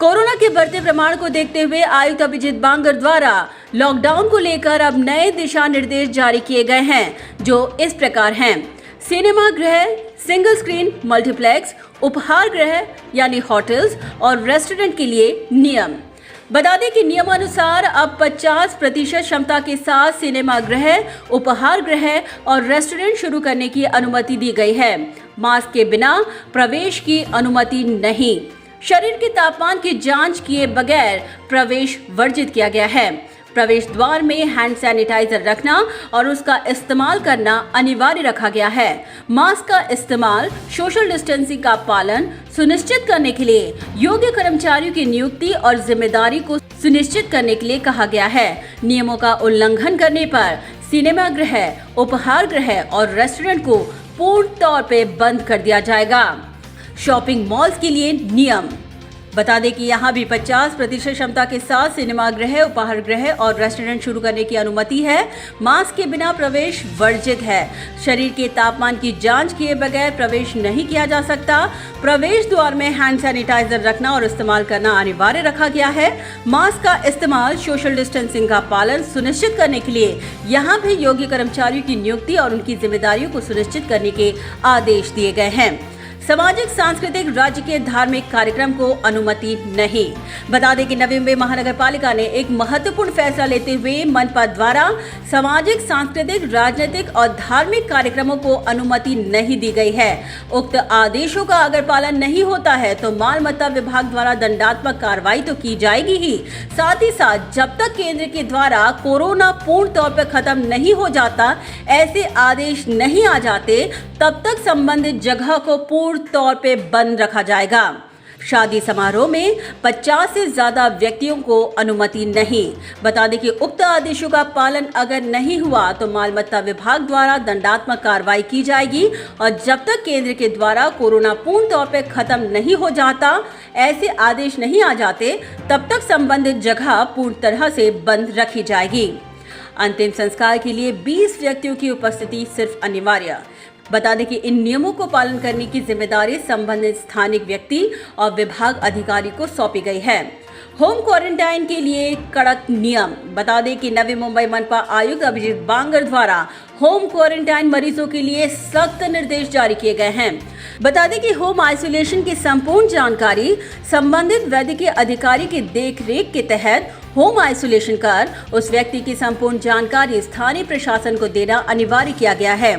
Corona के बढ़ते प्रमाण को देखते हुए आयुक्त अभिजीत बांगर द्वारा लॉकडाउन को लेकर अब नए दिशा निर्देश जारी किए गए हैं, जो इस प्रकार हैं। सिनेमा गृह, सिंगल स्क्रीन मल्टीप्लेक्स, उपहार गृह यानी होटल्स और रेस्टोरेंट के लिए नियम। बता दें कि नियमानुसार अब 50% क्षमता के साथ सिनेमा गृह, उपहार गृह और रेस्टोरेंट शुरू करने की अनुमति दी गई है। मास्क के बिना प्रवेश की अनुमति नहीं। शरीर के तापमान की जांच किए बगैर प्रवेश वर्जित किया गया है। प्रवेश द्वार में हैंड सैनिटाइजर रखना और उसका इस्तेमाल करना अनिवार्य रखा गया है। मास्क का इस्तेमाल, सोशल डिस्टेंसिंग का पालन सुनिश्चित करने के लिए योग्य कर्मचारियों की नियुक्ति और जिम्मेदारी को सुनिश्चित करने के लिए कहा गया है। नियमों का उल्लंघन करने पर सिनेमा गृह, उपहार गृह और रेस्टोरेंट को पूर्ण तौर पर बंद कर दिया जाएगा। शॉपिंग मॉल्स के लिए नियम। बता दें कि यहाँ भी 50% क्षमता के साथ सिनेमा गृह, उपहार गृह और रेस्टोरेंट शुरू करने की अनुमति है। मास्क के बिना प्रवेश वर्जित है। शरीर के तापमान की जांच किए बगैर प्रवेश नहीं किया जा सकता। प्रवेश द्वार में हैंड सैनिटाइजर रखना और इस्तेमाल करना अनिवार्य रखा गया है। मास्क का इस्तेमाल, सोशल डिस्टेंसिंग का पालन सुनिश्चित करने के लिए यहाँ भी योग्य कर्मचारियों की नियुक्ति और उनकी जिम्मेदारियों को सुनिश्चित करने के आदेश दिए गए हैं। सामाजिक सांस्कृतिक राज्य के धार्मिक कार्यक्रम को अनुमति नहीं। बता दें कि नवी मुंबई महानगर पालिका ने एक महत्वपूर्ण फैसला लेते हुए मनपा द्वारा सामाजिक, सांस्कृतिक, राजनीतिक और धार्मिक कार्यक्रमों को अनुमति नहीं दी गई है। उक्त आदेशों का अगर पालन नहीं होता है तो माल मत्ता विभाग द्वारा दंडात्मक कार्रवाई तो की जाएगी ही, साथ ही साथ जब तक केंद्र के द्वारा कोरोना पूर्ण तौर पर खत्म नहीं हो जाता, ऐसे आदेश नहीं आ जाते, तब तक संबंधित जगह को पूर्ण तौर पे बंद रखा जाएगा। शादी समारोह में 50 से ज्यादा व्यक्तियों को अनुमति नहीं। बता दें कि उक्त आदेशों का पालन अगर नहीं हुआ तो मालमत्ता विभाग द्वारा दंडात्मक कार्रवाई की जाएगी और जब तक केंद्र के द्वारा कोरोना पूर्ण तौर पर खत्म नहीं हो जाता, ऐसे आदेश नहीं आ जाते, तब तक संबंधित जगह पूर्ण तरह से बंद रखी जाएगी। अंतिम संस्कार के लिए 20 व्यक्तियों की उपस्थिति सिर्फ अनिवार्य। बता दें कि इन नियमों को पालन करने की जिम्मेदारी संबंधित स्थानिक व्यक्ति और विभाग अधिकारी को सौंपी गई है। होम क्वारंटाइन के लिए कड़क नियम। बता दें कि नवी मुंबई मनपा आयुक्त अभिजीत बांगर द्वारा होम क्वारंटाइन मरीजों के लिए सख्त निर्देश जारी किए गए हैं। बता दें कि होम आइसोलेशन की संपूर्ण जानकारी संबंधित वैद्यकीय अधिकारी की देखरेख के तहत होम आइसोलेशन कर उस व्यक्ति की संपूर्ण जानकारी स्थानीय प्रशासन को देना अनिवार्य किया गया है।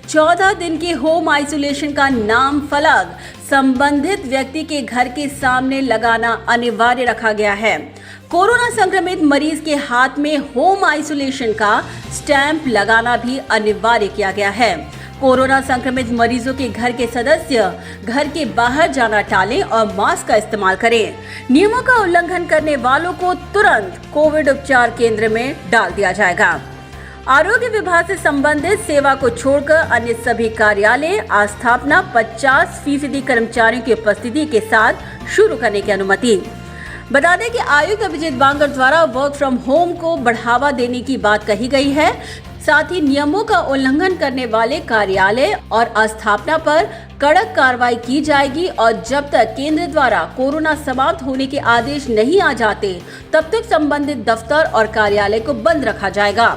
14 दिन के होम आइसोलेशन का नाम फलक संबंधित व्यक्ति के घर के सामने लगाना अनिवार्य रखा गया है। कोरोना संक्रमित मरीज के हाथ में होम आइसोलेशन का स्टैंप लगाना भी अनिवार्य किया गया है। कोरोना संक्रमित मरीजों के घर के सदस्य घर के बाहर जाना टालें और मास्क का इस्तेमाल करें। नियमों का उल्लंघन करने वालों को तुरंत कोविड उपचार केंद्र में डाल दिया जाएगा। आरोग्य विभाग से संबंधित सेवा को छोड़कर अन्य सभी कार्यालय आस्थापना 50% कर्मचारियों की उपस्थिति के साथ शुरू करने की अनुमति। बता दें कि आयुक्त अभिजीत बांगर द्वारा वर्क फ्रॉम होम को बढ़ावा देने की बात कही गई है। साथ ही नियमों का उल्लंघन करने वाले कार्यालय और आस्थापना पर कड़क कार्रवाई की जाएगी और जब तक केंद्र द्वारा कोरोना समाप्त होने के आदेश नहीं आ जाते, तब तक संबंधित दफ्तर और कार्यालय को बंद रखा जाएगा।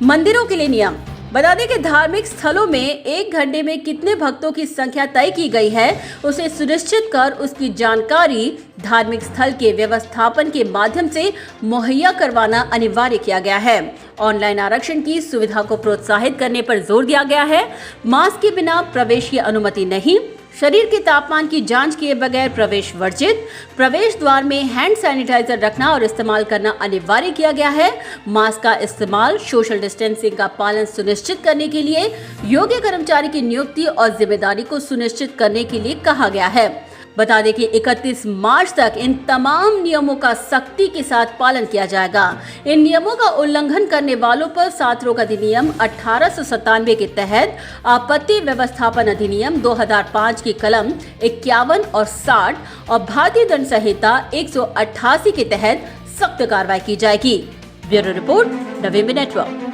मंदिरों के लिए नियम। बता दें कि धार्मिक स्थलों में 1 घंटे में कितने भक्तों की संख्या तय की गई है, उसे सुनिश्चित कर उसकी जानकारी धार्मिक स्थल के व्यवस्थापन के माध्यम से मुहैया करवाना अनिवार्य किया गया है। ऑनलाइन आरक्षण की सुविधा को प्रोत्साहित करने पर जोर दिया गया है। मास्क के बिना प्रवेश की अनुमति नहीं। शरीर के तापमान की जांच किए बगैर प्रवेश वर्जित। प्रवेश द्वार में हैंड सैनिटाइजर रखना और इस्तेमाल करना अनिवार्य किया गया है। मास्क का इस्तेमाल, सोशल डिस्टेंसिंग का पालन सुनिश्चित करने के लिए योग्य कर्मचारी की नियुक्ति और जिम्मेदारी को सुनिश्चित करने के लिए कहा गया है। बता दें कि 31 मार्च तक इन तमाम नियमों का सख्ती के साथ पालन किया जाएगा। इन नियमों का उल्लंघन करने वालों पर सात रोग अधिनियम 1897 के तहत आपत्ति व्यवस्थापन अधिनियम 2005 की कलम 51 और 60 और भारतीय दंड संहिता 188 के तहत सख्त कार्रवाई की जाएगी। Bureau report, Navi Mumbai network.